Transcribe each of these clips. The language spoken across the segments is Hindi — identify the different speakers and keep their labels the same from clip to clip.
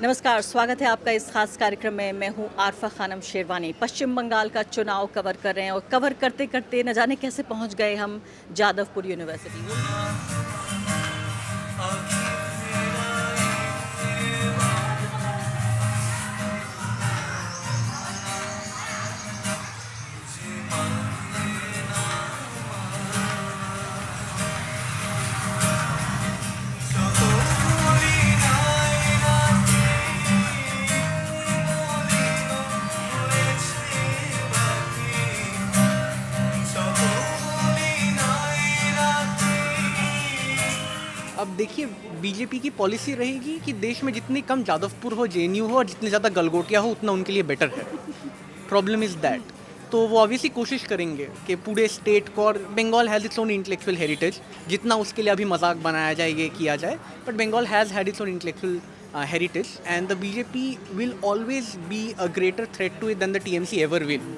Speaker 1: नमस्कार, स्वागत है आपका इस खास कार्यक्रम में। मैं हूं आरफा खानम शेरवानी। पश्चिम बंगाल का चुनाव कवर कर रहे हैं और कवर करते करते न जाने कैसे पहुंच गए हम जादवपुर यूनिवर्सिटी।
Speaker 2: अब देखिए, बीजेपी की पॉलिसी रहेगी कि देश में जितनी कम जादवपुर हो, जेएनयू हो और जितने ज़्यादा गलगोटिया हो उतना उनके लिए बेटर है। Problem is that. तो वो ऑब्वियसली कोशिश करेंगे कि पूरे स्टेट को, और Bengal has its own intellectual heritage, जितना उसके लिए अभी मजाक बनाया जाए, ये किया जाए, but Bengal has had its own intellectual heritage, and the BJP will always be a greater threat to it than the TMC ever will.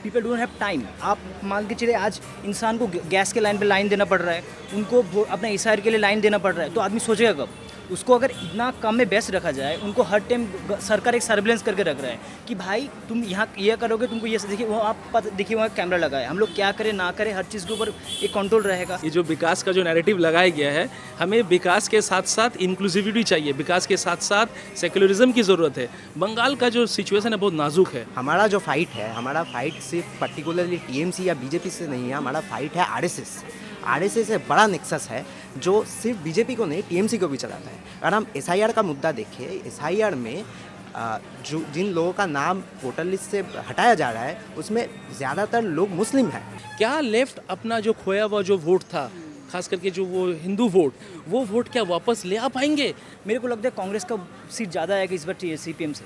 Speaker 3: People don't have time. आप मान के चले आज इंसान को गैस के लाइन पे लाइन देना पड़ रहा है, उनको अपने एसआईआर के लिए लाइन देना पड़ रहा है, तो आदमी सोचेगा कब? उसको अगर इतना कम में बेस्ट रखा जाए, उनको हर टाइम सरकार एक सर्विलेंस करके रख रहा है कि भाई तुम यहाँ ये करोगे, तुमको ये देखिए, वो आप देखिए वहाँ कैमरा लगा है, हम लोग क्या करें ना करें हर चीज़ के ऊपर एक कंट्रोल रहेगा।
Speaker 4: ये जो विकास का जो नैरेटिव लगाया गया है, हमें विकास के साथ साथ इंक्लूसिविटी चाहिए, विकास के साथ साथ सेक्युलरिज्म की ज़रूरत है। बंगाल का जो सिचुएशन है बहुत नाजुक है।
Speaker 5: हमारा जो फाइट है, हमारा फाइट सिर्फ पर्टिकुलरली टीएमसी या बीजेपी से नहीं है, हमारा फाइट है आरएसएस। आरएसएस एक बड़ा नेक्सस है जो सिर्फ बीजेपी को नहीं टीएमसी को भी चलाता है। अगर हम एसआईआर का मुद्दा देखें, एसआईआर में जो जिन लोगों का नाम वोटर लिस्ट से हटाया जा रहा है उसमें ज़्यादातर लोग मुस्लिम हैं।
Speaker 4: क्या लेफ्ट अपना जो खोया हुआ जो वोट था, खास करके जो वो हिंदू वोट, वो वोट क्या वापस ले आ पाएंगे?
Speaker 3: मेरे को लगता है कांग्रेस का सीट ज़्यादा आएगा इस बार सीपीएम से।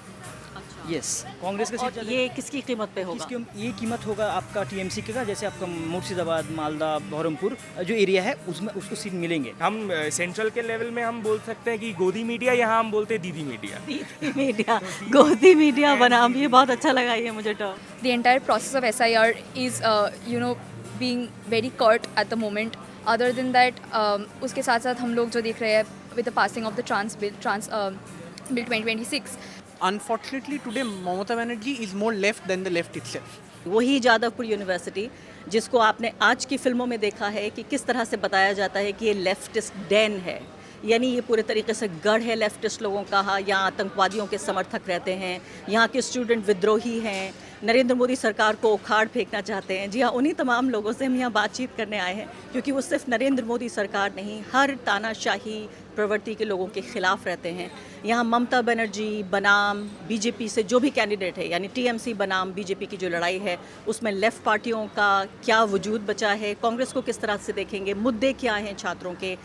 Speaker 3: यस, कांग्रेस का सीट
Speaker 1: ये किसकी कीमत पे होगा?
Speaker 3: ये कीमत होगा आपका टीएमसी का, जैसे आपका मुर्शिदाबाद, मालदा, बहरमपुर जो एरिया है उसमें उसको सीट मिलेंगे।
Speaker 6: हम सेंट्रल के लेवल में हम बोल सकते हैं कि गोदी मीडिया, यहाँ हम बोलते हैं दीदी मीडिया।
Speaker 1: दीदी मीडिया, गोदी मीडिया बनाम, ये बहुत अच्छा लगा ये मुझे term.
Speaker 7: The entire process of SIR is being very curt at the moment. Other than that, उसके साथ साथ हम लोग जो देख रहे हैं with the passing of the trans bill 2026.
Speaker 2: Unfortunately today Mamata Banerjee is more left than the left itself.
Speaker 1: वही जादवपुर यूनिवर्सिटी जिसको आपने आज की फिल्मों में देखा है कि किस तरह से बताया जाता है कि ये लेफ्टिस्ट डैन है, यानी ये पूरे तरीके से गढ़ है लेफ्टिस्ट लोगों का। यहाँ आतंकवादियों के समर्थक रहते हैं, यहाँ के स्टूडेंट विद्रोही हैं, नरेंद्र मोदी सरकार को उखाड़ फेंकना चाहते हैं। जी हाँ, उन्हीं तमाम लोगों से हम यहाँ बातचीत करने आए हैं, क्योंकि वो सिर्फ नरेंद्र मोदी सरकार नहीं, हर तानाशाही प्रवृत्ति के लोगों के खिलाफ रहते हैं। यहाँ ममता बनर्जी बनाम बीजेपी से जो भी कैंडिडेट है, यानी टीएमसी बनाम बीजेपी की जो लड़ाई है, उसमें लेफ़्ट पार्टियों का क्या वजूद बचा है, कांग्रेस को किस तरह से देखेंगे, मुद्दे क्या हैं छात्रों के,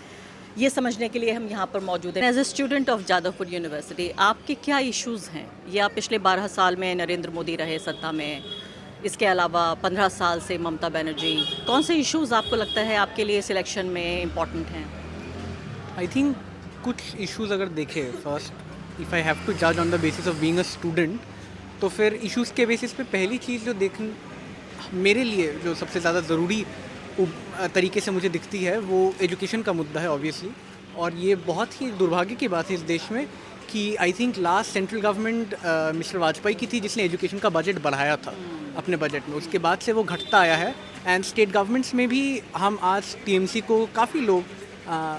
Speaker 1: ये समझने के लिए हम यहाँ पर मौजूद हैं। As a student of Jadavpur university, आपके क्या इश्यूज़ हैं? ये आप पिछले 12 साल में नरेंद्र मोदी रहे सत्ता में, इसके अलावा 15 साल से ममता बनर्जी, कौन से इश्यूज़ आपको लगता है आपके लिए सिलेक्शन में इम्पॉर्टेंट हैं?
Speaker 2: आई थिंक कुछ इश्यूज़ अगर देखें, first if I have to जज on the basis of being a student, तो फिर इश्यूज़ के बेसिस पे पहली चीज़ जो मेरे लिए जो सबसे ज़्यादा ज़रूरी तरीके से मुझे दिखती है वो एजुकेशन का मुद्दा है ऑब्वियसली। और ये बहुत ही दुर्भाग्य की बात है इस देश में कि I think last central government mister Vajpayee की थी जिसने एजुकेशन का बजट बढ़ाया था अपने बजट में, उसके बाद से वो घटता आया है। एंड स्टेट गवर्नमेंट्स में भी हम आज टीएमसी को काफ़ी लोग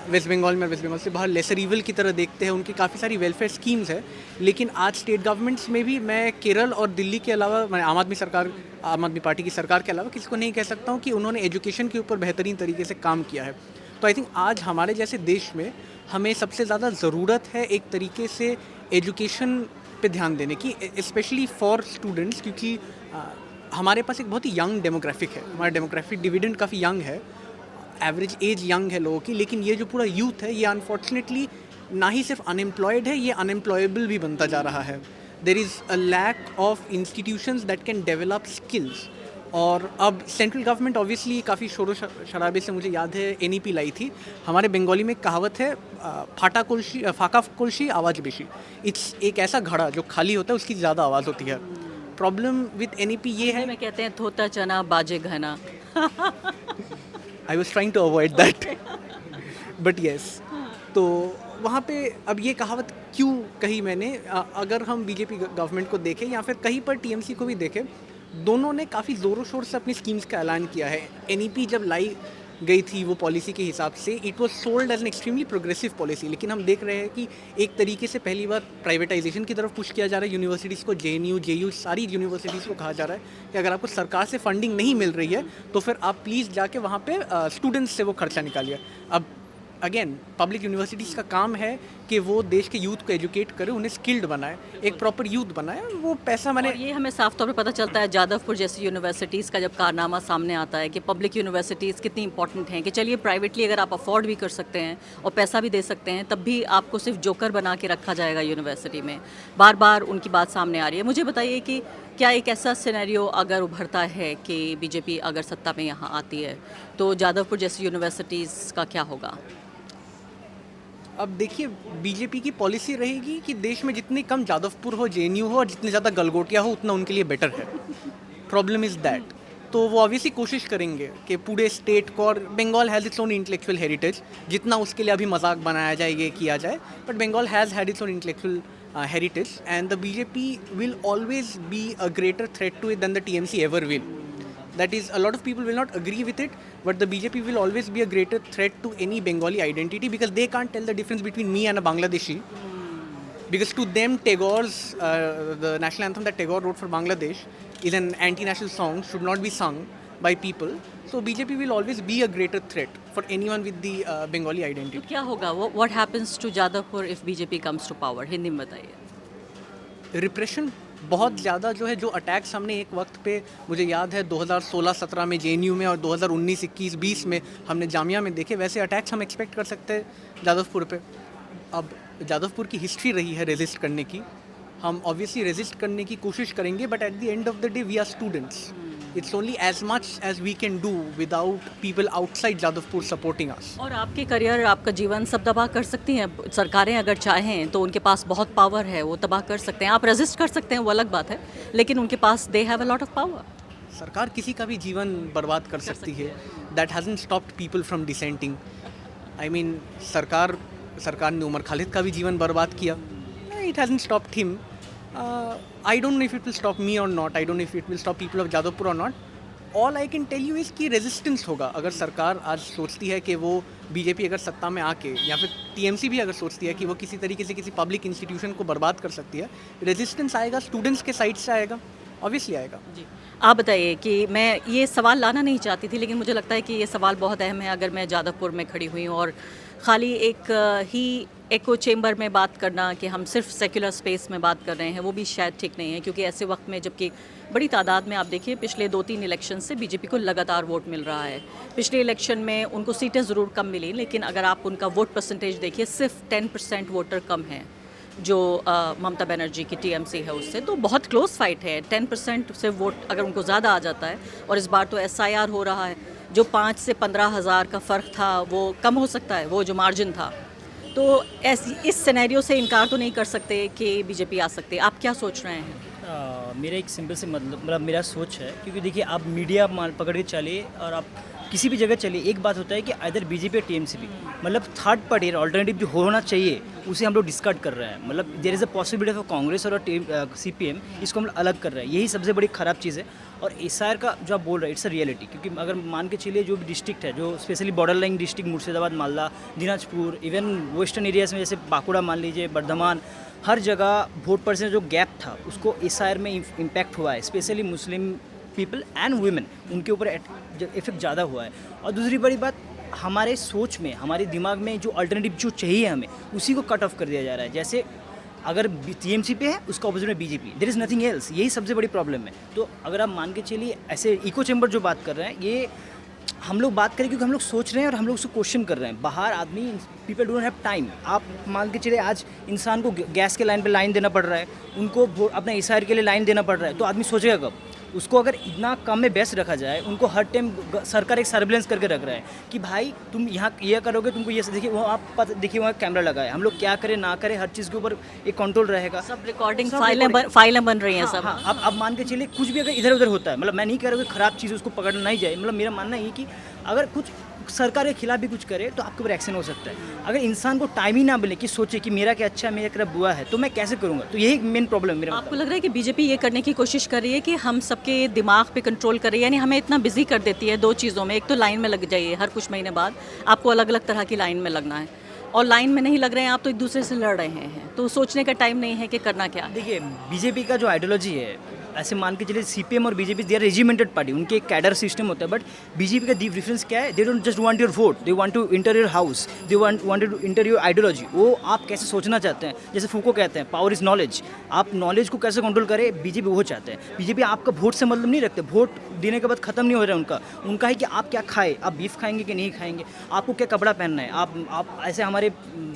Speaker 2: वेस्ट बंगाल से बाहर लेसर ईवल की तरह देखते हैं। उनकी काफ़ी सारी वेलफेयर स्कीम्स है, लेकिन आज स्टेट गवर्नमेंट्स में भी मैं केरल और दिल्ली के अलावा, मैं आम आदमी पार्टी की सरकार के अलावा किसी को नहीं कह सकता हूँ कि उन्होंने एजुकेशन के ऊपर बेहतरीन तरीके से काम किया है। तो आई थिंक आज हमारे जैसे देश में हमें सबसे ज़्यादा ज़रूरत है एक तरीके से एजुकेशन पे ध्यान देने की, स्पेशली फॉर स्टूडेंट्स, क्योंकि हमारे पास एक बहुत ही यंग डेमोग्राफिक है, हमारा डेमोग्राफिक डिविडेंड काफ़ी यंग है, एवरेज एज यंग है लोगों की, लेकिन ये जो पूरा यूथ है ये अनफॉर्चुनेटली ना ही सिर्फ अनएम्प्लॉयड है, ये अनएम्प्लॉयबल भी बनता जा रहा है। There is a lack of institutions that can develop skills. और अब सेंट्रल गवर्नमेंट ऑब्वियसली काफ़ी शोर शराबे से, मुझे याद है एनईपी लाई थी। हमारे बंगाली में कहावत है, फाका कुलशी आवाज़ बेशी। इट्स एक ऐसा घड़ा जो खाली होता है उसकी ज़्यादा आवाज़ होती है। प्रॉब्लम विद एनईपी ये है,
Speaker 1: में कहते हैं धोता चना बाजे घना।
Speaker 2: I was trying to avoid that. But yes, तो वहाँ पे अब ये कहावत क्यों कही मैंने, अगर हम बीजेपी गवर्नमेंट को देखें या फिर कहीं पर टीएमसी को भी देखें, दोनों ने काफ़ी ज़ोरों शोर से अपनी स्कीम्स का ऐलान किया है। एनईपी जब लाई गई थी वो पॉलिसी के हिसाब से, it was sold as an extremely progressive policy, लेकिन हम देख रहे हैं कि एक तरीके से पहली बार प्राइवेटाइजेशन की तरफ पुश किया जा रहा है यूनिवर्सिटीज़ को। जेएनयू, जेयू, सारी यूनिवर्सिटीज़ को कहा जा रहा है कि अगर आपको सरकार से फंडिंग नहीं मिल रही है तो फिर आप प्लीज़ जाके वहाँ पे स्टूडेंट्स से वो खर्चा निकालिए। अब अगेन पब्लिक यूनिवर्सिटीज़ का काम है कि वो देश के यूथ को एजुकेट करे, उन्हें स्किल्ड बनाए, एक प्रॉपर यूथ बनाए। वो पैसा मैंने
Speaker 1: और ये हमें साफ तौर पे पता चलता है जादवपुर जैसी यूनिवर्सिटीज़ का जब कारनामा सामने आता है कि पब्लिक यूनिवर्सिटीज़ कितनी इंपॉर्टेंट हैं, कि चलिए प्राइवेटली अगर आप अफोर्ड भी कर सकते हैं और पैसा भी दे सकते हैं, तब भी आपको सिर्फ जोकर बना के रखा जाएगा यूनिवर्सिटी में। बार बार उनकी बात सामने आ रही है। मुझे बताइए कि क्या एक ऐसा सिनेरियो अगर उभरता है कि बीजेपी अगर सत्ता में यहाँ आती है तो जादवपुर जैसी यूनिवर्सिटीज़ का क्या होगा?
Speaker 2: अब देखिए, बीजेपी की पॉलिसी रहेगी कि देश में जितने कम जादवपुर हो, जेएनयू हो और जितने ज़्यादा गलगोटिया हो उतना उनके लिए बेटर है। Problem is that. तो वो ऑब्वियसली कोशिश करेंगे कि पूरे स्टेट को, और Bengal has its own intellectual heritage, जितना उसके लिए अभी मजाक बनाया जाए, ये किया जाए, but Bengal has had its own intellectual heritage, and the BJP will always be a greater threat to it than the TMC ever will. That is, a lot of people will not agree with it, but the BJP will always be a greater threat to any Bengali identity because they can't tell the difference between me and a Bangladeshi. Because to them, Tagore's, the national anthem that Tagore wrote for Bangladesh is an anti-national song, should not be sung by people. So BJP will always be a greater threat for anyone with the Bengali
Speaker 1: तो
Speaker 2: identity.
Speaker 1: क्या होगा? What happens to Jadavpur if BJP comes to power? Hindi में बताइए।
Speaker 2: रिप्रेशन बहुत ज़्यादा जो है, जो अटैक्स हमने एक वक्त पे, मुझे याद है 2016-17 में जेएनयू में और 2019-21-20 में हमने जामिया में देखे, वैसे अटैक्स हम एक्सपेक्ट कर सकते हैं जादवपुर पे। अब जादवपुर की हिस्ट्री रही है रेजिस्ट करने की, हम ऑब्वियसली रेजिस्ट करने की कोशिश करेंगे, but at the end of the day we are students. It's only as much as we can do without people outside Jadavpur supporting us.
Speaker 1: और आपके करियर, आपका जीवन सब तबाह कर सकती हैं सरकारें अगर चाहें तो। उनके पास बहुत पावर है, वो तबाह कर सकते हैं। आप रेजिस्ट कर सकते हैं, वो अलग बात है, लेकिन उनके पास they have a lot of power.
Speaker 2: सरकार किसी का भी जीवन बर्बाद कर सकती है. That hasn't stopped people from dissenting. I mean, सरकार ने उमर खालिद का भी जीवन बर्बाद किया. It hasn't stopped him. I don't know if it will stop me or not. I don't know if it will stop people of Jadavpur or not. All I can tell you is कि रेजिस्टेंस होगा. अगर सरकार आज सोचती है कि वो बीजेपी अगर सत्ता में आके, या फिर टीएमसी भी अगर सोचती है कि वो किसी तरीके से किसी पब्लिक इंस्टीट्यूशन को बर्बाद कर सकती है, रेजिस्टेंस आएगा, स्टूडेंट्स के साइड से आएगा, ऑब्वियसली आएगा.
Speaker 1: जी, आप बताइए कि मैं ये सवाल लाना नहीं चाहती थी, लेकिन मुझे लगता है कि ये सवाल बहुत अहम है। अगर मैं जादवपुर में खड़ी हुई हूँ और खाली एक ही एको चेम्बर में बात करना कि हम सिर्फ सेक्युलर स्पेस में बात कर रहे हैं, वो भी शायद ठीक नहीं है, क्योंकि ऐसे वक्त में जबकि बड़ी तादाद में आप देखिए पिछले 2-3 इलेक्शन से बीजेपी को लगातार वोट मिल रहा है। पिछले इलेक्शन में उनको सीटें ज़रूर कम मिली, लेकिन अगर आप उनका वोट परसेंटेज देखिए, सिर्फ 10% वोटर कम हैं जो ममता बनर्जी की टीएमसी है उससे। तो बहुत क्लोज फाइट है। 10% से वोट अगर उनको ज़्यादा आ जाता है, और इस बार तो एसआईआर हो रहा है, जो 5 से 15 हज़ार का फ़र्क था वो कम हो सकता है, वो जो मार्जिन था। तो इस सिनेरियो से इनकार तो नहीं कर सकते कि बीजेपी आ सकती है। आप क्या सोच रहे हैं?
Speaker 3: मेरा एक सिंपल से मतलब मेरा सोच है, क्योंकि देखिए आप मीडिया माल पकड़ के चलिए और आप किसी भी जगह चलिए, एक बात होता है कि इधर बीजेपी और टीएमसी भी, मतलब थर्ड पार्टी ऑल्टरनेटिव जो होना चाहिए उसे हम लोग डिस्कार्ड कर रहे हैं। मतलब there is a possibility of Congress और सीपीएम, इसको हम लोग अलग कर रहे हैं। यही सबसे बड़ी ख़राब चीज़ है। और एसआईआर का जो आप बोल रहे हैं, इट्स अ रियलिटी, क्योंकि अगर मान के चलिए जो भी डिस्ट्रिक्ट है, जो specially border line district, Murshidabad, Malda, Dinajpur, even western areas में जैसे बांकुड़ा मान लीजिए, बर्धमान, हर जगह वोट परसेंट जो गैप था उसको एसआईआर में इम्पैक्ट हुआ है। Specially Muslim people and women, उनके ऊपर इफेक्ट ज़्यादा हुआ है। और दूसरी बड़ी बात, हमारे सोच में, हमारे दिमाग में जो अल्टरनेटिव जो चाहिए हमें, उसी को कट ऑफ कर दिया जा रहा है। जैसे अगर टीएमसी पे है, उसका ऑपोजिट में BJP, there is nothing else. यही सबसे बड़ी प्रॉब्लम है। तो अगर आप मान के चलिए, ऐसे इको चैम्बर जो बात कर रहे हैं, ये हम लोग बात करें क्योंकि हम लोग सोच रहे हैं और हम लोग उसको क्वेश्चन कर रहे हैं। बाहर आदमी, पीपल डोंट हैव टाइम। आप मान के चलिए आज इंसान को गैस के लाइन पे लाइन देना पड़ रहा है, उनको अपना एसआईआर के लिए लाइन देना पड़ रहा है, तो आदमी सोचेगा कब? उसको अगर इतना कम में बेस्ट रखा जाए, उनको हर टाइम सरकार एक सर्विलेंस करके रख रहा है कि भाई तुम यहाँ ये करोगे, तुमको ये देखिए, वो आप देखिए वहाँ कैमरा लगा है, हम लोग क्या करें ना करें, हर चीज़ के ऊपर एक कंट्रोल रहेगा।
Speaker 1: सब रिकॉर्डिंग फाइलें बन रही हैं सब।
Speaker 3: हाँ, अब मान के चलिए कुछ भी अगर इधर उधर होता है, मतलब मैं नहीं कह रहा हूँ कि ख़राब चीज़ उसको पकड़ना नहीं जाए, मतलब मेरा मानना ये कि अगर कुछ सरकार के खिलाफ भी कुछ करे तो आपके ऊपर एक्शन हो सकता है। अगर इंसान को टाइम ही ना मिले कि सोचे कि मेरा क्या अच्छा है, मेरा क्या बुरा है, तो मैं कैसे करूँगा? तो यही मेन प्रॉब्लम है मेरा।
Speaker 1: आपको लग रहा है कि बीजेपी ये करने की कोशिश कर रही है कि हम सबके दिमाग पे कंट्रोल कर रही है, यानी हमें इतना बिजी कर देती है दो चीज़ों में। एक तो लाइन में लग जाइए, हर कुछ महीने बाद आपको अलग अलग तरह की लाइन में लगना है, और लाइन में नहीं लग रहे हैं आप तो एक दूसरे से लड़ रहे हैं, तो सोचने का टाइम नहीं है कि करना क्या है।
Speaker 3: देखिए, बीजेपी का जो आइडियोलॉजी है, ऐसे मान के चलिए सीपीएम और BJP they are regimented party, उनके एक कैडर सिस्टम होता है। बट बीजेपी का डिफरेंस क्या है? They don't just want your vote, they want to enter your house, they want to enter your ideology. वो आप कैसे सोचना चाहते हैं, जैसे फूको कहते हैं पावर इज नॉलेज, आप नॉलेज को कैसे कंट्रोल करें, बीजेपी वो चाहते हैं। बीजेपी आपका वोट से मतलब नहीं रखते, वोट देने के बाद खत्म नहीं हो रहा है उनका है कि आप क्या खाए, आप बीफ खाएंगे कि नहीं खाएंगे, आपको क्या कपड़ा पहनना है। आप ऐसे हमारे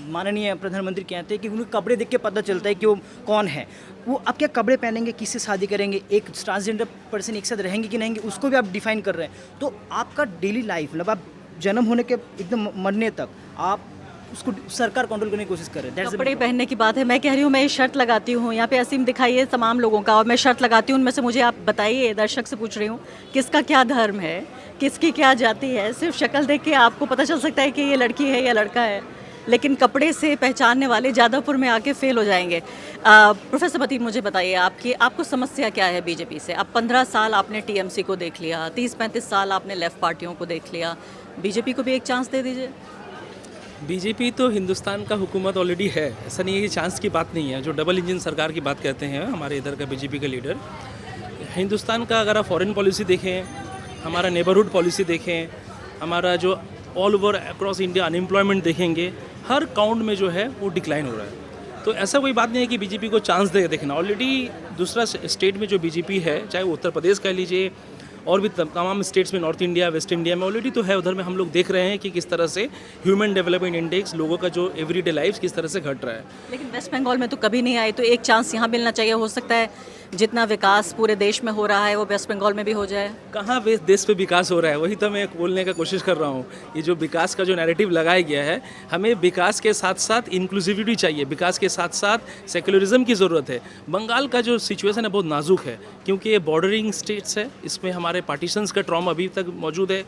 Speaker 3: माननीय प्रधानमंत्री कहते हैं कि उन्हें कपड़े देख के पता चलता है कि वो कौन है। वो आप क्या कपड़े पहनेंगे, किससे शादी करेंगे, एक ट्रांसजेंडर पर्सन एक साथ रहेंगे कि नहीं रहेंगे, उसको भी आप डिफाइन कर रहे हैं। तो आपका डेली लाइफ, मतलब आप जन्म होने के एकदम मरने तक आप उसको सरकार कंट्रोल करने की कोशिश कर रहे हैं।
Speaker 1: कपड़े पहनने की बात है, मैं कह रही हूँ, मैं ये शर्त लगाती हूँ, यहाँ पे असीम दिखाइए तमाम लोगों का, और मैं शर्त लगाती हूँ उनमें से मुझे आप बताइए, दर्शक से पूछ रही हूँ, किसका क्या धर्म है, किसकी क्या जाति है। सिर्फ शक्ल देख के आपको पता चल सकता है कि ये लड़की है या लड़का है, लेकिन कपड़े से पहचानने वाले जादवपुर में आके फेल हो जाएंगे। प्रोफेसर मतीन, मुझे बताइए आपको समस्या क्या है बीजेपी से? अब 15 साल आपने टीएमसी को देख लिया, 30-35 साल आपने लेफ्ट पार्टियों को देख लिया, बीजेपी को भी एक चांस दे दीजिए।
Speaker 4: बीजेपी तो हिंदुस्तान का हुकूमत ऑलरेडी है, ऐसा नहीं है कि चांस की बात नहीं है। जो डबल इंजन सरकार की बात कहते हैं हमारे इधर का बीजेपी का लीडर, हिंदुस्तान का अगर आप फॉरेन पॉलिसी देखें, हमारा नेबरहुड पॉलिसी देखें, हमारा जो all over across India unemployment देखेंगे, हर काउंट में जो है वो डिक्लाइन हो रहा है। तो ऐसा कोई बात नहीं है कि बीजेपी को चांस दे देखना। ऑलरेडी दूसरा स्टेट में जो बीजेपी है, चाहे वो उत्तर प्रदेश कह लीजिए और भी तमाम स्टेट्स में, नॉर्थ इंडिया, वेस्ट इंडिया में ऑलरेडी तो है। उधर में हम लोग देख रहे हैं कि किस तरह से ह्यूमन डेवलपमेंट इंडेक्स, लोगों का जो एवरीडे लाइफ किस तरह से घट रहा है।
Speaker 1: लेकिन वेस्ट बंगाल में तो कभी नहीं आई, तो एक चांस यहाँ मिलना चाहिए। हो सकता है जितना विकास पूरे देश में हो रहा है वो वेस्ट बंगाल में भी हो जाए।
Speaker 4: कहाँ देश पे विकास हो रहा है, वही तो मैं बोलने का कोशिश कर रहा हूँ। ये जो विकास का जो नैरेटिव लगाया गया है, हमें विकास के साथ साथ इंक्लूसिविटी चाहिए, विकास के साथ साथ सेक्युलरिज्म की ज़रूरत है। बंगाल का जो सिचुएशन है बहुत नाजुक है, क्योंकि ये बॉर्डरिंग स्टेट्स है, इसमें हमारे पार्टीशंस का ट्रॉमा अभी तक मौजूद है।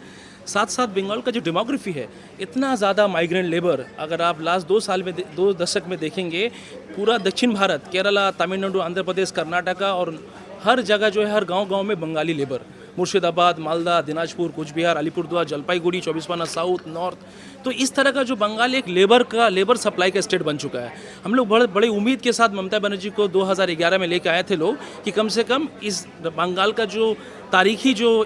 Speaker 4: साथ साथ बंगाल का जो डेमोग्राफी है, इतना ज़्यादा माइग्रेंट लेबर, अगर आप लास्ट 2 साल में 2 दशक में देखेंगे, पूरा दक्षिण भारत, केरला, तमिलनाडु, आंध्र प्रदेश, कर्नाटका और हर जगह जो है, हर गांव-गांव में Bengali labour. Murshidabad, Malda, Dinajpur, Cooch Behar, Alipurduar, Jalpaiguri, 24 Pargana south, north. तो इस तरह का जो बंगाल एक लेबर सप्लाई का स्टेट बन चुका है। हम लोग बड़े उम्मीद के साथ ममता बनर्जी को 2011 में लेकर आए थे लोग, कि कम से कम इस बंगाल का जो तारीखी जो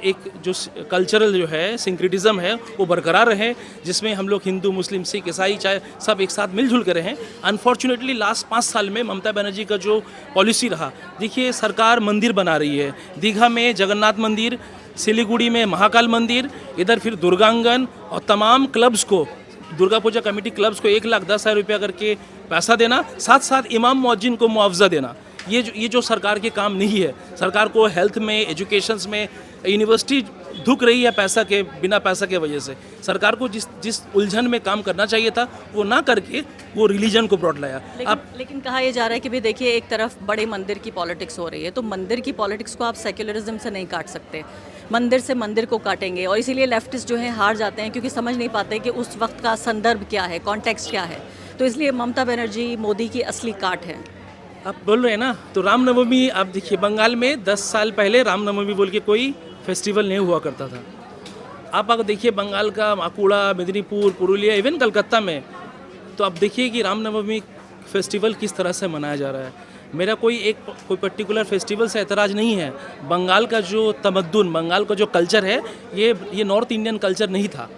Speaker 4: कल्चरल जो है सिंक्रेटिज्म है वो बरकरार रहे, जिसमें हम लोग हिंदू, मुस्लिम, सिख, ईसाई चाहे सब एक साथ मिलजुल कर रहें। अनफॉर्चुनेटली लास्ट 5 साल में ममता बनर्जी का जो पॉलिसी रहा, देखिए सरकार मंदिर बना रही है, दीघा में जगन्नाथ मंदिर, सिलीगुड़ी में महाकाल मंदिर, इधर फिर दुर्गांगन, और तमाम क्लब्स को, दुर्गा पूजा कमेटी क्लब्स को 1,10,000 रुपया करके पैसा देना, साथ साथ इमाम मुअज्जिन को मुआवजा देना। ये जो सरकार के काम नहीं है। सरकार को हेल्थ में, एजुकेशंस में, यूनिवर्सिटी धुक रही है बिना पैसा के वजह से। सरकार को जिस उलझन में काम करना चाहिए था वो ना करके वो रिलीजन को ब्रॉड लाया।
Speaker 1: लेकिन कहा यह जा रहा है कि भी देखिए, एक तरफ बड़े मंदिर की पॉलिटिक्स हो रही है, तो मंदिर की पॉलिटिक्स को आप सेक्युलरिज्म से नहीं काट सकते। मंदिर से मंदिर को काटेंगे, और इसीलिए लेफ्टिस्ट जो है हार जाते हैं, क्योंकि समझ नहीं पाते कि उस वक्त का संदर्भ क्या है, कॉन्टेक्स्ट क्या है। तो इसलिए ममता बनर्जी मोदी की असली काट है।
Speaker 4: आप बोल रहे हैं ना, तो रामनवमी आप देखिए, बंगाल में 10 साल पहले रामनवमी बोल के कोई फेस्टिवल नहीं हुआ करता था। आप अगर देखिए बंगाल का बांकुड़ा, मेदिनीपुर, पुरुलिया, इवन कलकत्ता में, तो आप देखिए कि रामनवमी फेस्टिवल किस तरह से मनाया जा रहा है। मेरा कोई पर्टिकुलर फेस्टिवल से एतराज़ नहीं है। बंगाल का जो तमद्दुन, बंगाल का जो कल्चर है, ये नॉर्थ इंडियन कल्चर नहीं था।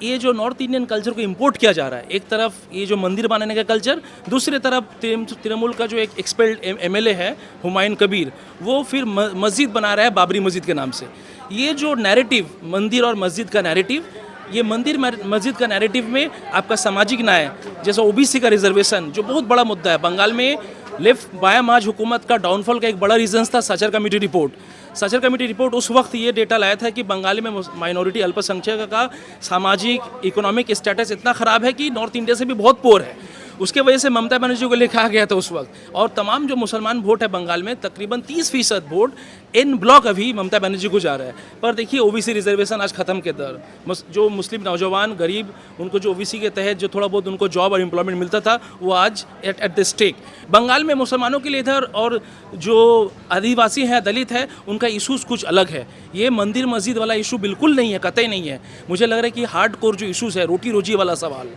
Speaker 4: ये जो नॉर्थ इंडियन कल्चर को इंपोर्ट किया जा रहा है, एक तरफ ये जो मंदिर बनाने का कल्चर, दूसरी तरफ तृणमूल का जो एक एक्सपेल्ड एमएलए है हुमायूं कबीर, वो फिर मस्जिद बना रहा है बाबरी मस्जिद के नाम से। ये जो नैरेटिव, मंदिर और मस्जिद का नैरेटिव, ये मंदिर मस्जिद का नैरेटिव में आपका सामाजिक न्याय, जैसा ओबीसी का रिजर्वेशन, जो बहुत बड़ा मुद्दा है बंगाल में, लेफ्ट बाया मार्च हुकूमत का डाउनफॉल का एक बड़ा रीज़न था Sachar committee report. Sachar committee report उस वक्त ये डेटा लाया था कि बंगाली में माइनॉरिटी, अल्पसंख्यक का सामाजिक इकोनॉमिक स्टेटस इतना ख़राब है कि नॉर्थ इंडिया से भी बहुत पोर है। उसके वजह से ममता बनर्जी को लिखा गया था उस वक्त। और तमाम जो मुसलमान वोट है बंगाल में, तकरीबन 30% वोट इन ब्लॉक अभी ममता बनर्जी को जा रहा है। पर देखिए ओबीसी रिजर्वेशन आज ख़त्म के दर, जो मुस्लिम नौजवान गरीब, उनको जो ओबीसी के तहत जो थोड़ा बहुत उनको जॉब और एम्प्लॉयमेंट मिलता था, वो आज एट द स्टेक। बंगाल में मुसलमानों के लिए इधर, और जो आदिवासी हैं, दलित है, उनका इशूज़ कुछ अलग है। ये मंदिर मस्जिद वाला इशू बिल्कुल नहीं है, कतई नहीं है। मुझे लग रहा है कि हार्ड कोर जो इशूज़ है, रोटी रोजी वाला सवाल,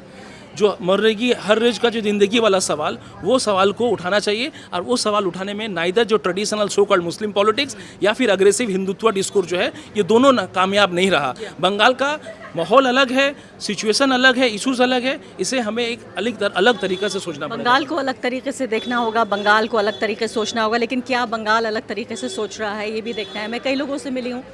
Speaker 4: जो मरेगी हर रोज का जो ज़िंदगी वाला सवाल, वो सवाल को उठाना चाहिए। और वो सवाल उठाने में नाइदर जो ट्रेडिशनल सो कॉल्ड मुस्लिम पॉलिटिक्स या फिर अग्रेसिव हिंदुत्व डिस्कोर्स जो है, ये दोनों ना कामयाब नहीं रहा। बंगाल का माहौल अलग है, सिचुएशन अलग है, इशूज़ अलग है। इसे हमें एक अलग तरीक़े से सोचना पड़ेगा।
Speaker 1: बंगाल को अलग तरीके से देखना होगा, बंगाल को अलग तरीके से सोचना होगा, लेकिन क्या बंगाल अलग तरीके से सोच रहा है, ये भी देखना है। मैं कई लोगों से मिली हूँ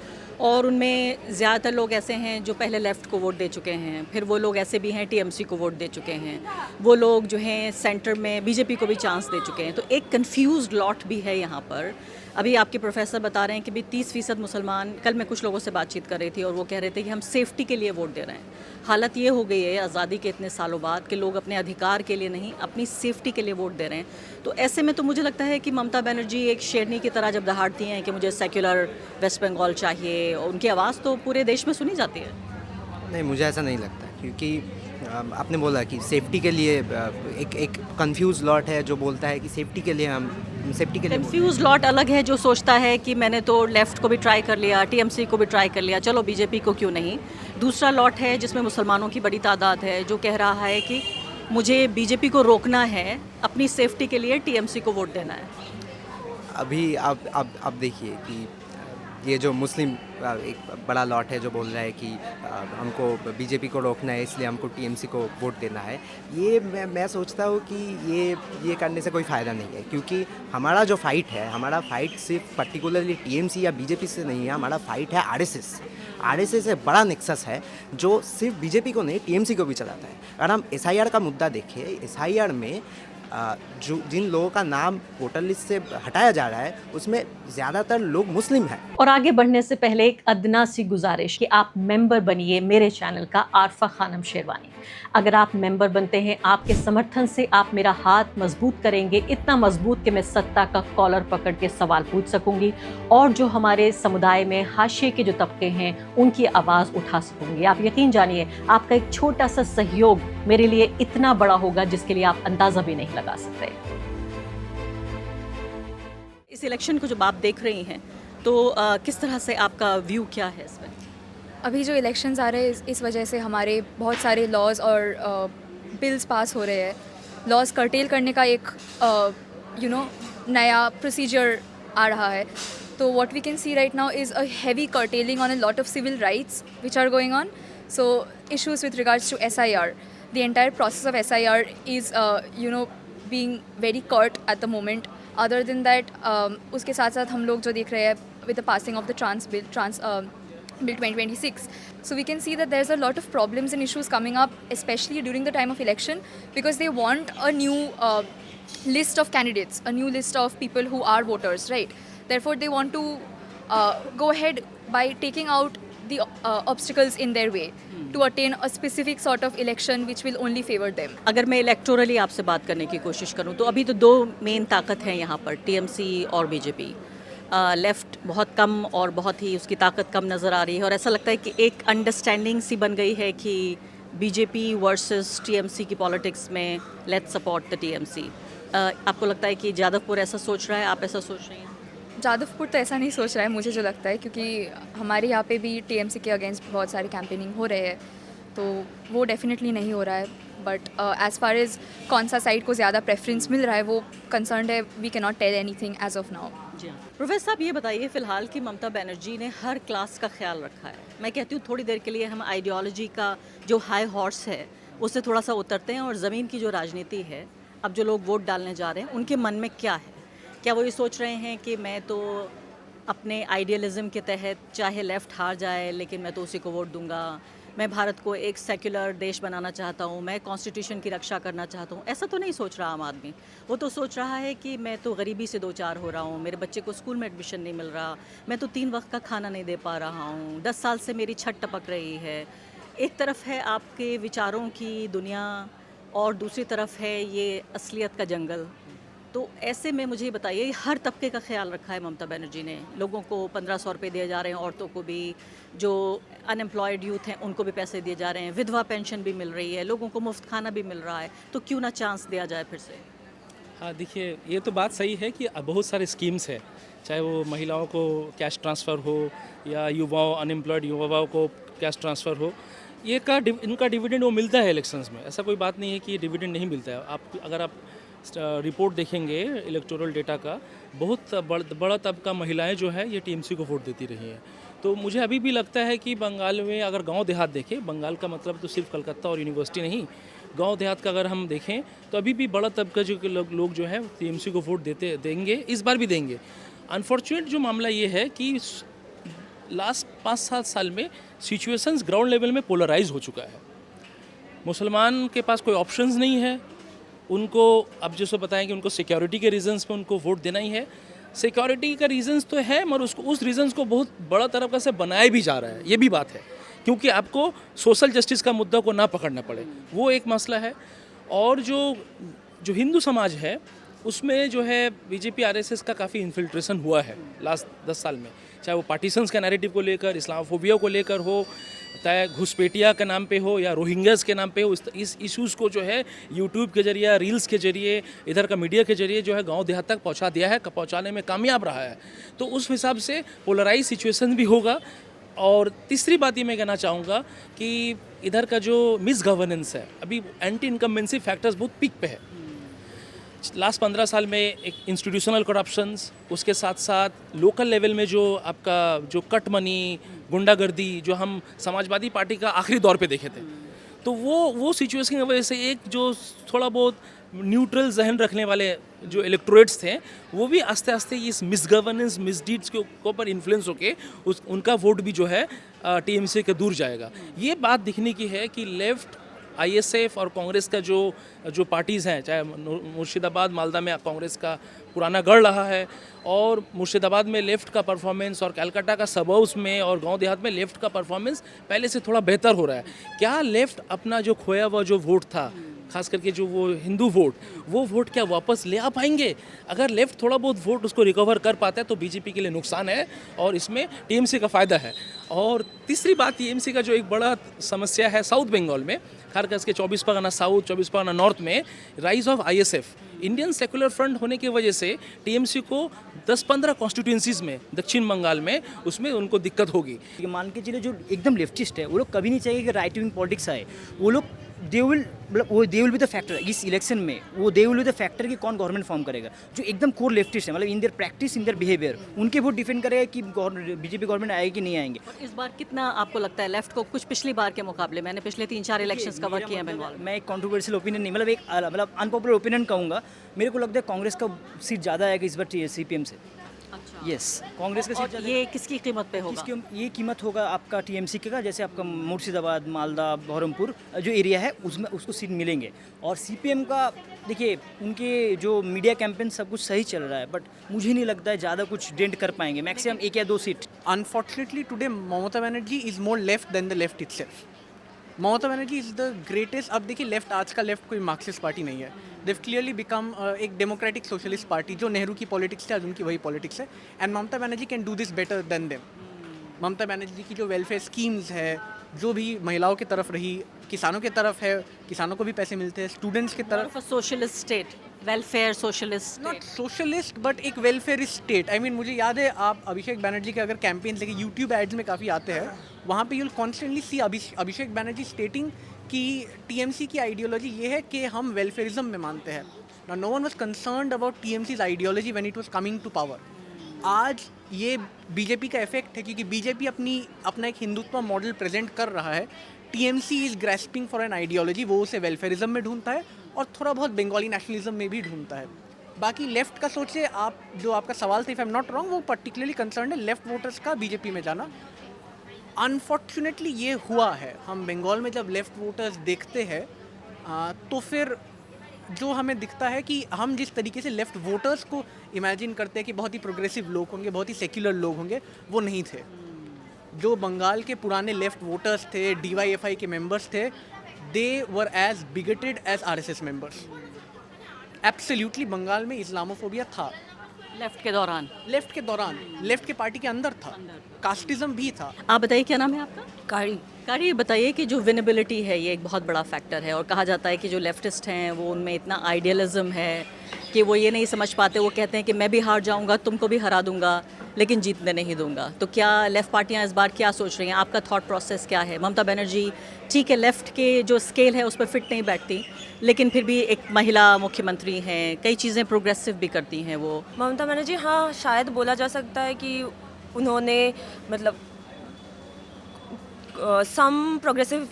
Speaker 1: और उनमें ज़्यादातर लोग ऐसे हैं जो पहले लेफ़्ट को वोट दे चुके हैं, फिर वो लोग ऐसे भी हैं टीएमसी को वोट दे चुके हैं, वो लोग जो हैं सेंटर में बीजेपी को भी चांस दे चुके हैं। तो एक कंफ्यूज्ड लॉट भी है यहाँ पर। अभी आपके प्रोफेसर बता रहे हैं कि भी 30% मुसलमान, कल मैं कुछ लोगों से बातचीत कर रही थी और वो कह रहे थे कि हम सेफ्टी के लिए वोट दे रहे हैं। हालत ये हो गई है आज़ादी के इतने सालों बाद कि लोग अपने अधिकार के लिए नहीं, अपनी सेफ्टी के लिए वोट दे रहे हैं। तो ऐसे में तो मुझे लगता है कि ममता बनर्जी एक शेरनी की तरह जब दहाड़ती हैं कि मुझे सेक्युलर वेस्ट बंगाल चाहिए, और उनकी आवाज़ तो पूरे देश में सुनी जाती है।
Speaker 5: नहीं, मुझे ऐसा नहीं लगता, क्योंकि आपने बोला कि सेफ्टी के लिए एक कंफ्यूज लॉट है जो बोलता है कि सेफ्टी के लिए हम सेफ्टी के लिए
Speaker 1: कंफ्यूज लॉट अलग है जो सोचता है कि मैंने तो लेफ़्ट को भी ट्राई कर लिया, टीएमसी को भी ट्राई कर लिया, चलो बीजेपी को क्यों नहीं। दूसरा लॉट है जिसमें मुसलमानों की बड़ी तादाद है जो कह रहा है कि मुझे बीजेपी को रोकना है, अपनी सेफ्टी के लिए टीएमसी को वोट देना है।
Speaker 5: अभी आप देखिए कि ये जो मुस्लिम एक बड़ा लॉट है जो बोल रहा है कि हमको बीजेपी को रोकना है, इसलिए हमको टीएमसी को वोट देना है। ये मैं सोचता हूँ कि ये करने से कोई फ़ायदा नहीं है, क्योंकि हमारा जो फाइट है, हमारा फाइट सिर्फ पर्टिकुलरली टीएमसी या बीजेपी से नहीं है, हमारा फाइट है आरएसएस से बड़ा नेक्सस है जो सिर्फ बीजेपी को नहीं, टीएमसी को भी चलाता है। अगर हम एसआईआर का मुद्दा देखें, एसआईआर में जो जिन लोगों का नाम वोटर लिस्ट से हटाया जा रहा है, उसमें ज़्यादातर लोग मुस्लिम हैं।
Speaker 8: और आगे बढ़ने से पहले एक अदना सी गुजारिश कि आप मेंबर बनिए मेरे चैनल का आरफा खानम शेरवानी। अगर आप मेंबर बनते हैं, आपके समर्थन से आप मेरा हाथ मजबूत करेंगे, इतना मजबूत कि मैं सत्ता का कॉलर पकड़ के सवाल पूछ सकूंगी और जो हमारे समुदाय में हाशिए के जो तबके हैं उनकी आवाज़ उठा सकूंगी। आप यकीन जानिए, आपका एक छोटा सा सहयोग मेरे लिए इतना बड़ा होगा जिसके लिए आप अंदाज़ा भी नहीं लगा सकते।
Speaker 1: इस इलेक्शन को जब आप देख रही हैं तो किस तरह से आपका व्यू क्या है इसमें?
Speaker 7: अभी जो इलेक्शंस आ रहे हैं इस वजह से हमारे बहुत सारे लॉज और बिल्स पास हो रहे हैं। लॉज कर्टेल करने का एक नया प्रोसीजर आ रहा है। तो what we can see right now is a heavy curtailing on a lot of civil rights which are going on. So issues with regards to SIR, the entire process of SIR is being very curt at the moment. Other than that, उसके साथ साथ हम लोग जो देख रहे हैं with the passing of the trans bill 2026, so we can see that there's a lot of problems and issues coming up, especially during the time of election, because they want a new list of candidates, a new list of people who are voters, right? Therefore they want to go ahead by taking out the obstacles in their way to attain a specific sort of election which will only favor them.
Speaker 1: अगर मैं इलेक्टोरली आपसे बात करने की कोशिश करूं तो अभी तो दो मेन ताकत हैं यहाँ पर, टीएमसी और बीजेपी। लेफ़्ट बहुत कम और बहुत ही उसकी ताकत कम नज़र आ रही है और ऐसा लगता है कि एक अंडरस्टैंडिंग सी बन गई है कि बीजेपी वर्सेस टीएमसी की पॉलिटिक्स में लेट्स सपोर्ट द टीएमसी। आपको लगता है कि जादवपुर ऐसा सोच रहा है, आप ऐसा सोच रही हैं?
Speaker 7: जादवपुर तो ऐसा नहीं सोच रहा है, मुझे जो लगता है, क्योंकि हमारे यहाँ पे भी टीएमसी के अगेंस्ट बहुत सारी कैंपेनिंग हो रहे हैं, तो वो डेफिनेटली नहीं हो रहा है। बट एज़ फार एज़ कौन सा साइड को ज़्यादा प्रेफरेंस मिल रहा है वो कंसर्न है, we can not tell anything as of now.
Speaker 1: जी हाँ। प्रोफेसर साहब ये बताइए फ़िलहाल कि ममता बनर्जी ने हर क्लास का ख्याल रखा है। मैं कहती हूँ थोड़ी देर के लिए हम आइडियोलॉजी का जो हाई हॉर्स है उससे थोड़ा सा उतरते हैं और ज़मीन की जो राजनीति है, अब जो लोग वोट डालने जा रहे हैं उनके मन में क्या है? क्या वो ये सोच रहे हैं कि मैं तो अपने आइडियलिज़म के तहत चाहे लेफ़्ट हार जाए लेकिन मैं तो उसी को वोट दूंगा, मैं भारत को एक सेक्युलर देश बनाना चाहता हूँ, मैं कॉन्स्टिट्यूशन की रक्षा करना चाहता हूँ? ऐसा तो नहीं सोच रहा आम आदमी। वो तो सोच रहा है कि मैं तो गरीबी से दो चार हो रहा हूँ, मेरे बच्चे को स्कूल में एडमिशन नहीं मिल रहा, मैं तो 3 वक्त का खाना नहीं दे पा रहा हूँ, 10 साल से मेरी छत टपक रही है। एक तरफ है आपके विचारों की दुनिया और दूसरी तरफ है ये असलियत का जंगल। तो ऐसे में मुझे ये बताइए, हर तबके का ख्याल रखा है ममता बनर्जी ने, लोगों को 1500 रुपये दिए जा रहे हैं, औरतों को भी, जो अनएम्प्लॉयड यूथ हैं उनको भी पैसे दिए जा रहे हैं, विधवा पेंशन भी मिल रही है, लोगों को मुफ्त खाना भी मिल रहा है, तो क्यों ना चांस दिया जाए फिर से।
Speaker 4: हाँ देखिए, ये तो बात सही है कि अब बहुत सारे स्कीम्स है, चाहे वो महिलाओं को कैश ट्रांसफ़र हो या युवाओं अनएम्प्लॉयड युवाओं को कैश ट्रांसफ़र हो, ये इनका डिविडेंड वो मिलता है इलेक्शंस में। ऐसा कोई बात नहीं है कि डिविडेंड नहीं मिलता है। आप अगर आप रिपोर्ट देखेंगे इलेक्टोरल डेटा का, बहुत बड़ा तबका महिलाएं जो है ये टीएमसी को वोट देती रही हैं। तो मुझे अभी भी लगता है कि बंगाल में अगर गांव देहात देखें, बंगाल का मतलब तो सिर्फ कलकत्ता और यूनिवर्सिटी नहीं, गांव देहात का अगर हम देखें तो अभी भी बड़ा तबका जो लोग जो है टीएमसी को वोट देंगे, इस बार भी देंगे। अनफॉर्चुनेट जो मामला ये है कि लास्ट 5-7 साल में सिचुएशंस ग्राउंड लेवल में पोलराइज हो चुका है। मुसलमान के पास कोई ऑप्शंस नहीं है, उनको अब जैसे बताएं कि उनको सिक्योरिटी के रीजंस पे उनको वोट देना ही है। सिक्योरिटी का रीजंस तो है, मगर उस रीजंस को बहुत बड़ा तरह से बनाया भी जा रहा है, ये भी बात है, क्योंकि आपको सोशल जस्टिस का मुद्दा को ना पकड़ना पड़े, वो एक मसला है। और जो हिंदू समाज है उसमें जो है बीजेपी आरएसएस का काफ़ी इन्फिल्ट्रेशन हुआ है लास्ट 10 साल में, चाहे वो पार्टीशंस के नैरेटिव को लेकर, इस्लामोफोबिया को लेकर हो, चाहे घुसपैठिया के नाम पे हो या रोहिंग्यास के नाम पे हो। इस इश्यूज़ को जो है यूट्यूब के जरिए, रील्स के जरिए, इधर का मीडिया के जरिए जो है गांव देहात तक पहुंचा दिया है, पहुंचाने में कामयाब रहा है। तो उस हिसाब से पोलराइज सिचुएशन भी होगा। और तीसरी बात ये मैं कहना चाहूँगा कि इधर का जो मिस गवर्नेंस है, अभी एंटी इनकम्बेंसी फैक्टर्स बहुत पीक पे है। लास्ट 15 साल में एक इंस्टीट्यूशनल करप्शंस, उसके साथ साथ लोकल लेवल में जो आपका जो कट मनी, गुंडागर्दी जो हम समाजवादी पार्टी का आखिरी दौर पे देखे थे, तो वो सिचुएशन की वजह से एक जो थोड़ा बहुत न्यूट्रल जहन रखने वाले जो इलेक्टोरेट्स थे, वो भी आस्ते आस्ते इस मिसगवर्नेंस, मिसडीड्स के ऊपर इन्फ्लुएंस होके उनका वोट भी जो है टीएमसी के दूर जाएगा। ये बात दिखने की है कि लेफ्ट, आईएसएफ और कांग्रेस का जो पार्टीज़ हैं, चाहे मुर्शिदाबाद, मालदा में कांग्रेस का पुराना गढ़ रहा है, और मुर्शिदाबाद में लेफ़्ट का परफॉर्मेंस और कलकत्ता का सबर्ब्स में और गांव देहात में लेफ़्ट का परफॉर्मेंस पहले से थोड़ा बेहतर हो रहा है। क्या लेफ़्ट अपना जो खोया हुआ जो वोट था, खास करके जो वो हिंदू वोट, वो वोट क्या वापस ले आ पाएंगे? अगर लेफ़्ट थोड़ा बहुत वोट उसको रिकवर कर पाता है तो बीजेपी के लिए नुकसान है और इसमें टीएमसी का फ़ायदा है। और तीसरी बात, टीएमसी का जो एक बड़ा समस्या है साउथ बंगाल में, खासकर के 24 परगना साउथ, 24 परगना नॉर्थ में rise of ISF, Indian secular front होने की वजह से टीएमसी को 10-15 कॉन्स्टिट्यूंसीज में दक्षिण बंगाल में उसमें उनको दिक्कत होगी।
Speaker 3: मान के चलिए जो एकदम लेफ्टिस्ट है वो लोग कभी नहीं चाहिए कि राइट विंग पॉलिटिक्स आए। वो लोग they will be the factor इस इलेक्शन में, वो they will be the factor कि कौन गवर्नमेंट फॉर्म करेगा। जो एकदम कोर लेफ्टिस्ट है, मतलब in their practice, in their behaviour, उनके वोट डिफेंड करेगा कि बीजेपी गवर्नमेंट आएगी कि नहीं आएंगे।
Speaker 1: और इस बार कितना आपको लगता है लेफ्ट को कुछ पिछली बार के मुकाबले? मैंने पिछले 3-4 इलेक्शंस कवर किए हैं बंगाल में।
Speaker 3: मैं एक कॉन्ट्रोवर्शियल ओपिनियन नहीं, मतलब अनपॉपुलर ओपिनियन कहूँगा, मेरे को लगता है कांग्रेस का सीट ज़्यादा आएगा इस बार सीपीएम से।
Speaker 1: अच्छा,
Speaker 3: यस, कांग्रेस का सीट
Speaker 1: और ये किसकी कीमत पे होगा?
Speaker 3: ये कीमत होगा आपका टीएमसी का, जैसे आपका मुर्शिदाबाद, मालदा, बहरमपुर जो एरिया है उसमें उसको सीट मिलेंगे। और सीपीएम का देखिए, उनके जो मीडिया कैंपेन सब कुछ सही चल रहा है, बट मुझे नहीं लगता है ज़्यादा कुछ डेंट कर पाएंगे, मैक्सिमम 1 या 2 seat.
Speaker 2: Unfortunately, today Mamata Banerjee is more left than the left itself. Mamata Banerjee is the greatest. अब देखिए, लेफ्ट, आज का लेफ्ट कोई मार्क्सिस्ट पार्टी नहीं है। देव क्लियरली बिकम एक डेमोक्रेटिक सोशलिस्ट पार्टी, जो नेहरू की पॉलिटिक्स है आज उनकी वही पॉलिटिक्स है। And Mamata Banerjee can do this better than them. Mamata Banerjee की जो वेलफेयर स्कीम्स है, जो भी महिलाओं की तरफ रही, किसानों की तरफ है, किसानों को भी पैसे मिलते हैं, स्टूडेंट्स की तरफ।
Speaker 1: Socialist state, welfare socialist,
Speaker 2: not socialist but एक वेलफेयर स्टेट। आई मीन, मुझे याद है, आप अभिषेक बनर्जी के अगर कैंपेन लेके यूट्यूब एड्स में काफ़ी आते हैं, वहाँ पे यूल कॉन्स्टेंटली सी अभिषेक बनर्जी स्टेटिंग कि टीएमसी की आइडियोलॉजी ये है कि हम वेलफेयरिज्म में मानते हैं। No one was concerned about TMC's ideology when it was coming to power. आज ये बीजेपी का इफेक्ट है, क्योंकि बीजेपी अपना एक हिंदुत्व मॉडल प्रेजेंट कर रहा है। TMC is grasping for an ideology, वो उसे वेलफेयरिज्म में ढूंढता है और थोड़ा बहुत बंगाली नेशनलिज्म में भी ढूंढता है। बाकी लेफ्ट का सोचे आप, जो आपका सवाल था, if I am not wrong, वो पर्टिकुलरली कंसर्न है लेफ्ट वोटर्स का बीजेपी में जाना। अनफॉर्चुनेटली ये हुआ है। हम बंगाल में जब लेफ्ट वोटर्स देखते हैं तो फिर जो हमें दिखता है कि हम जिस तरीके से लेफ्ट वोटर्स को इमेजिन करते हैं कि बहुत ही प्रोग्रेसिव लोग होंगे, बहुत ही सेक्युलर लोग होंगे, वो नहीं थे। जो बंगाल के पुराने लेफ्ट वोटर्स थे, डीवाईएफआई के मेंबर्स थे, they were as bigoted as RSS members. Absolutely Bengal में इस्लामोफोबिया था,
Speaker 1: लेफ्ट के दौरान।
Speaker 2: लेफ्ट के दौरान, लेफ्ट के पार्टी के अंदर था, कास्टिज्म भी था।
Speaker 1: आप बताइए क्या नाम है आपका?
Speaker 9: कारी।
Speaker 1: कारी, ये बताइए कि जो विनेबिलिटी है ये एक बहुत बड़ा फैक्टर है और कहा जाता है कि जो लेफ्टिस्ट हैं वो उनमें इतना आइडियलिज्म है कि वो ये नहीं समझ पाते, वो कहते हैं कि मैं भी हार जाऊंगा, तुमको भी हरा दूंगा, लेकिन जीतने नहीं दूंगा। तो क्या लेफ़्ट पार्टियां इस बार क्या सोच रही हैं? आपका थॉट प्रोसेस क्या है? ममता बनर्जी ठीक है लेफ़्ट के जो स्केल है उस पर फिट नहीं बैठती, लेकिन फिर भी एक महिला मुख्यमंत्री हैं, कई चीज़ें प्रोग्रेसिव भी करती हैं वो।
Speaker 9: ममता बनर्जी, हाँ शायद बोला जा सकता है कि उन्होंने मतलब some progressive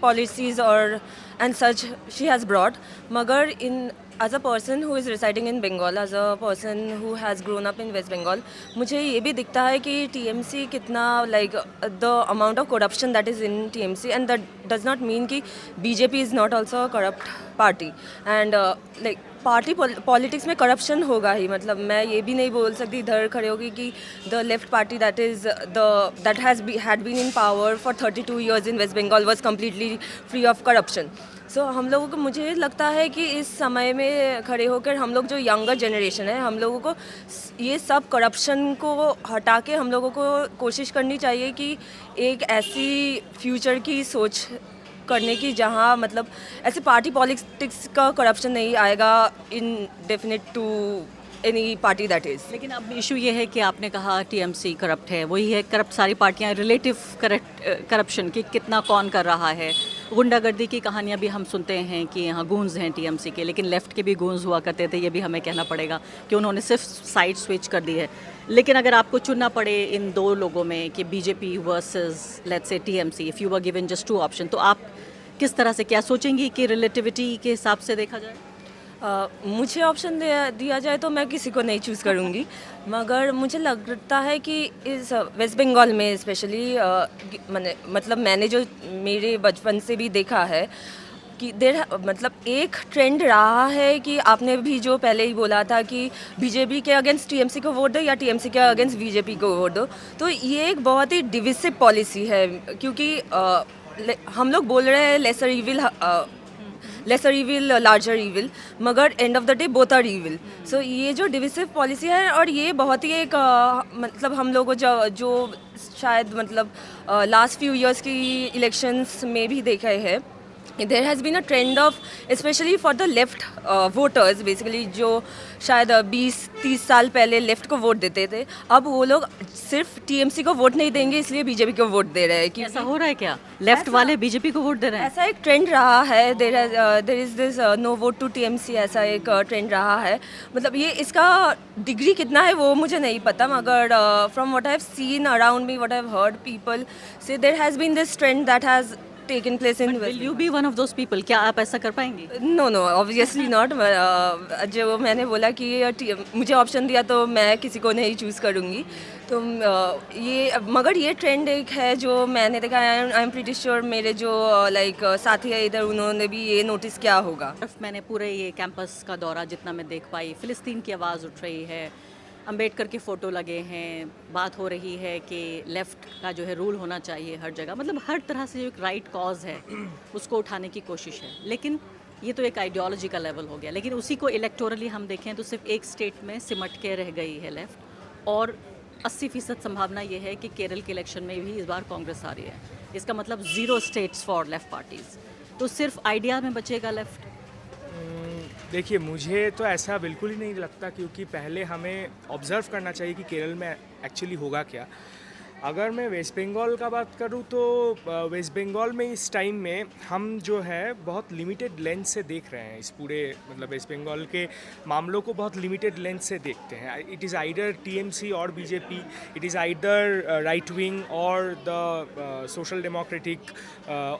Speaker 9: policies or and such she has brought, मगर in as a person who is residing in Bengal, as a person who has grown up in West Bengal, मुझे ये भी दिखता है कि TMC कितना like the amount of corruption that is in TMC, and that does not mean कि BJP is not also a corrupt party, and like party politics में करप्शन होगा ही। मतलब मैं ये भी नहीं बोल सकती इधर खड़े होगी कि the left party that had been in power for 32 years in West Bengal was completely free of corruption. So हम लोगों को, मुझे लगता है कि इस समय में खड़े होकर हम लोग जो यंगर जनरेशन है, हम लोगों को ये सब करप्शन को हटा के हम लोगों को कोशिश करनी चाहिए कि एक ऐसी फ्यूचर की सोच करने की जहाँ मतलब ऐसे पार्टी पॉलिटिक्स का करप्शन नहीं आएगा in definite to any party that is.
Speaker 1: लेकिन अब इशू ये है कि आपने कहा टीएमसी करप्ट है, वही है करप्ट सारी पार्टियां, रिलेटिव करप्शन कि कितना कौन कर रहा है। गुंडागर्दी की कहानियां भी हम सुनते हैं कि यहाँ गूंज हैं टीएमसी के, लेकिन लेफ़्ट के भी गूंज हुआ करते थे, ये भी हमें कहना पड़ेगा कि उन्होंने सिर्फ साइड स्विच कर दी है। लेकिन अगर आपको चुनना पड़े इन दो लोगों में कि BJP versus let's say TMC, if you were given just 2 option, तो आप किस तरह से क्या सोचेंगी कि रिलेटिविटी के हिसाब से देखा जाए?
Speaker 9: मुझे ऑप्शन दिया जाए तो मैं किसी को नहीं चूज़ करूँगी, मगर मुझे लगता है कि इस वेस्ट बंगाल में स्पेशली मतलब मैंने जो मेरे बचपन से भी देखा है कि मतलब एक ट्रेंड रहा है कि आपने भी जो पहले ही बोला था कि बीजेपी के अगेंस्ट टीएमसी को वोट दो या टीएमसी के अगेंस्ट बीजेपी को वोट दो, तो ये एक बहुत ही डिविसिव पॉलिसी है। क्योंकि हम लोग बोल रहे हैं लेसर इविल लार्जर इविल, मगर end of the day both are evil. So ये जो डिविसिव पॉलिसी है, और ये बहुत ही एक मतलब हम लोग जो शायद मतलब लास्ट फ्यू इयर्स की इलेक्शंस में भी देखा है, there has been a trend of specially for the left voters basically, जो शायद 20-30 साल पहले लेफ्ट को वोट देते थे, अब वो लोग सिर्फ टीएमसी को वोट नहीं देंगे इसलिए बीजेपी को वोट दे रहे हैं। कि
Speaker 1: ऐसा हो रहा है क्या? लेफ्ट वाले बीजेपी को वोट दे रहे हैं?
Speaker 9: ऐसा एक ट्रेंड रहा है, there is this no vote to TMC, ऐसा एक ट्रेंड रहा है। मतलब ये इसका डिग्री कितना है वो मुझे नहीं पता, मगर from what I have seen around me, what I have heard people से, there has been this trend that has taken place in
Speaker 1: Will you be one of those people? क्या आप ऐसा कर पाएंगे?
Speaker 9: No, obviously not. जो मैंने बोला कि मुझे ऑप्शन दिया तो मैं किसी को नहीं चूज़ करूँगी, तो ये मगर ये ट्रेंड एक है जो मैंने देखा है। आई एम प्रीटी श्योर मेरे जो लाइक साथी है इधर, उन्होंने भी ये नोटिस किया होगा।
Speaker 1: मैंने पूरे ये कैंपस का दौरा जितना मैं देख पाई, फ़िलिस्तीन की आवाज़ उठ रही है, अंबेडकर के फ़ोटो लगे हैं, बात हो रही है कि लेफ़्ट का जो है रूल होना चाहिए हर जगह। मतलब हर तरह से जो एक राइट कॉज है उसको उठाने की कोशिश है। लेकिन ये तो एक आइडियोलॉजी का लेवल हो गया, लेकिन उसी को इलेक्टोरली हम देखें तो सिर्फ एक स्टेट में सिमट के रह गई है लेफ़्ट, और 80% संभावना ये है कि केरल के इलेक्शन में भी इस बार कांग्रेस आ रही है। इसका मतलब 0 स्टेट्स फॉर लेफ़्ट पार्टीज़, तो सिर्फ आइडिया में बचेगा लेफ़्ट।
Speaker 6: देखिए, मुझे तो ऐसा बिल्कुल ही नहीं लगता, क्योंकि पहले हमें ऑब्ज़र्व करना चाहिए कि केरल में एक्चुअली होगा क्या। अगर मैं वेस्ट बंगाल का बात करूं तो वेस्ट बंगाल में इस टाइम में हम जो है बहुत लिमिटेड लेंस से देख रहे हैं इस पूरे मतलब वेस्ट बंगाल के मामलों को बहुत लिमिटेड लेंस से देखते हैं। इट इज़ आइदर टीएमसी और BJP, it is either right wing और द सोशल डेमोक्रेटिक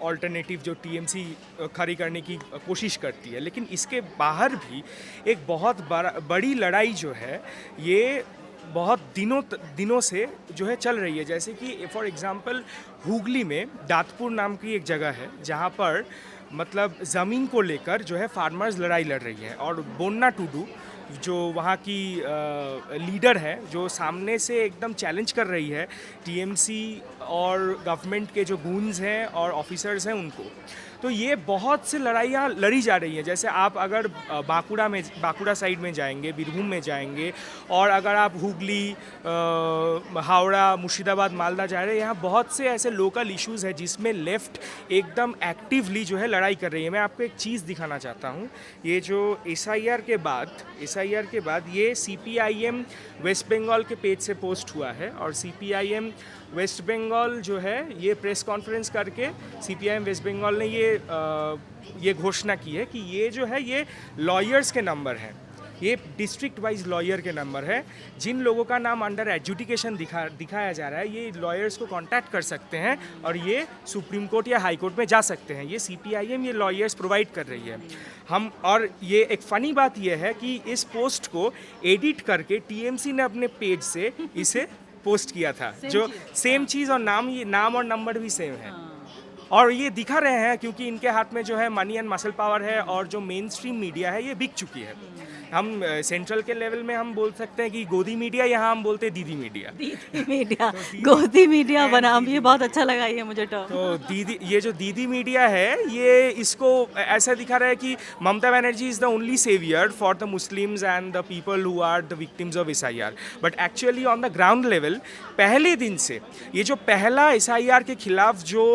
Speaker 6: ऑल्टरनेटिव जो टीएमसी खड़ी करने की कोशिश करती है। लेकिन इसके बाहर भी एक बहुत बड़ी लड़ाई जो है ये बहुत दिनों से जो है चल रही है। जैसे कि फॉर एग्जांपल हुगली में दातपुर नाम की एक जगह है जहाँ पर मतलब ज़मीन को लेकर जो है फार्मर्स लड़ाई लड़ रही हैं, और बोन्ना टूडू जो वहाँ की लीडर है जो सामने से एकदम चैलेंज कर रही है टीएमसी और गवर्नमेंट के जो गूंज हैं और ऑफिसर्स हैं उनको। तो ये बहुत से लड़ाइयाँ लड़ी जा रही हैं। जैसे आप अगर बांकुड़ा साइड में जाएंगे, बीरभूम में जाएंगे, और अगर आप हुगली, हावड़ा, मुर्शिदाबाद, मालदा जा रहे हैं, यहाँ बहुत से ऐसे लोकल इश्यूज़ हैं जिसमें लेफ़्ट एकदम एक्टिवली जो है लड़ाई कर रही है। मैं आपको एक चीज़ दिखाना चाहता हूँ। ये जो SIR के बाद ये CPIM वेस्ट बंगाल के पेज से पोस्ट हुआ है, और CPIM वेस्ट बंगाल जो है ये प्रेस कॉन्फ्रेंस करके CPIM वेस्ट बंगाल ने ये घोषणा की है कि ये जो है ये लॉयर्स के नंबर हैं, ये डिस्ट्रिक्ट वाइज लॉयर के नंबर है। जिन लोगों का नाम अंडर एडजुडिकेशन दिखाया जा रहा है, ये लॉयर्स को कांटेक्ट कर सकते हैं और ये सुप्रीम कोर्ट या हाई कोर्ट में जा सकते हैं। ये CPIM ये लॉयर्स प्रोवाइड कर रही है। और ये एक फ़नी बात ये है कि इस पोस्ट को एडिट करके TMC ने अपने पेज से इसे पोस्ट किया था, जो सेम चीज़, और नाम और नंबर भी सेम है। और ये दिखा रहे हैं क्योंकि इनके हाथ में जो है मनी एंड मसल पावर है, और जो मेन स्ट्रीम मीडिया है ये बिक चुकी है। हम सेंट्रल के लेवल में हम बोल सकते हैं कि गोदी मीडिया, यहाँ हम बोलते हैं दीदी मीडिया।
Speaker 1: दीदी मीडिया, गोदी मीडिया बना, ये बहुत अच्छा लगा ये मुझे टर्म।
Speaker 6: तो ये जो दीदी मीडिया है, ये इसको ऐसा दिखा रहा है कि Mamata Banerjee is the only saviour for the Muslims and the people who are the victims of SIR। But actually on the ground level पहले दिन से ये जो पहला SIR के खिलाफ जो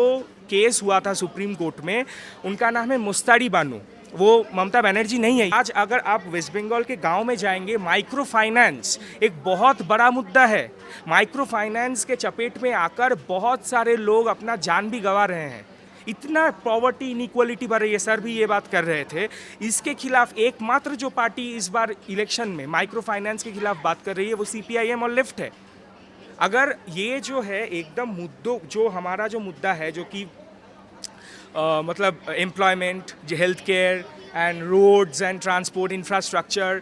Speaker 6: केस हुआ था सुप्रीम कोर्ट में, उनका नाम है मुस्तारी बानू, वो ममता बनर्जी नहीं है। आज अगर आप वेस्ट बंगाल के गांव में जाएंगे, माइक्रो फाइनेंस एक बहुत बड़ा मुद्दा है। माइक्रो फाइनेंस के चपेट में आकर बहुत सारे लोग अपना जान भी गंवा रहे हैं। इतना पॉवर्टी इनइक्वालिटी बढ़ रही है, सर भी ये बात कर रहे थे। इसके खिलाफ एकमात्र जो पार्टी इस बार इलेक्शन में माइक्रो फाइनेंस के खिलाफ बात कर रही है वो CPIM और लेफ्ट है। अगर ये जो है एकदम मुद्दों, जो हमारा जो मुद्दा है, जो कि मतलब employment, health care and roads and transport infrastructure,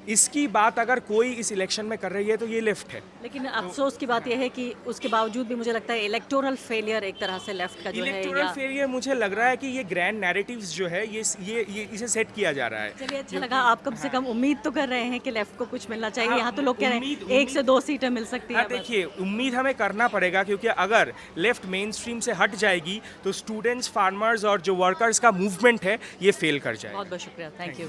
Speaker 6: इसकी बात अगर कोई इस इलेक्शन में कर रही है तो ये लेफ्ट है।
Speaker 1: लेकिन अफसोस की बात यह है कि उसके बावजूद भी मुझे लगता है इलेक्टोरल फेलियर एक तरह से लेफ्ट का जो है,
Speaker 6: इलेक्टोरल फेलियर मुझे लग रहा है कि ये ग्रैंड नैरेटिव्स जो है ये इसे सेट किया जा रहा है।
Speaker 1: चलिए, अच्छा लगा। आप कम से कम उम्मीद तो कर रहे हैं कि लेफ्ट को कुछ मिलना चाहिए। यहाँ तो लोग कह रहे हैं 1 से 2 सीटें मिल सकती है।
Speaker 6: देखिए, उम्मीद हमें करना पड़ेगा, क्योंकि अगर लेफ्ट मेन स्ट्रीम से हट जाएगी तो स्टूडेंट्स, फार्मर्स और जो वर्कर्स का मूवमेंट है ये फेल कर जाएगा।
Speaker 1: बहुत बहुत शुक्रिया, थैंक यू।